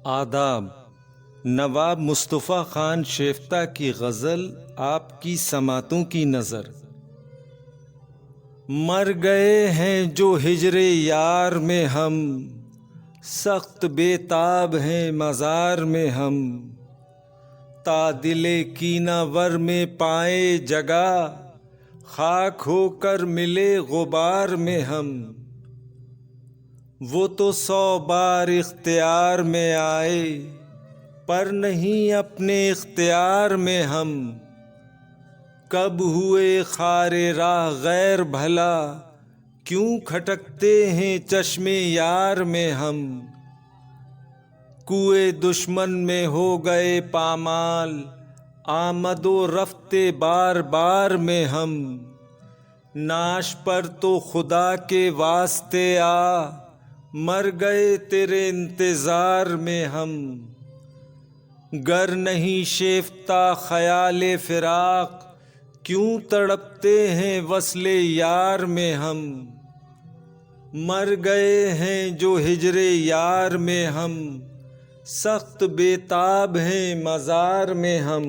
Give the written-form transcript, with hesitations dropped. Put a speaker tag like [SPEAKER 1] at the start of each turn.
[SPEAKER 1] आदाब। नवाब मुस्तफ़ा ख़ान शेफ्ता की गज़ल आपकी समातों की नज़र। मर गए हैं जो हिजरे यार में हम, सख्त बेताब हैं मज़ार में हम। तादिले कीनावर में पाए जगह, खाक होकर मिले गुबार में हम। वो तो 100 बार इख्तियार में आए, पर नहीं अपने इख्तियार में हम। कब हुए खारे राह गैर भला, क्यों खटकते हैं चश्मे यार में हम। कुए दुश्मन में हो गए पामाल, आमदो रफ्ते बार बार में हम। नाश पर तो खुदा के वास्ते आ, मर गए तेरे इंतज़ार में हम। गर नहीं शेफ्ता ख़याले फ़िराक़, क्यों तड़पते हैं वस्ले यार में हम। मर गए हैं जो हिजरे यार में हम, सख्त बेताब हैं मज़ार में हम।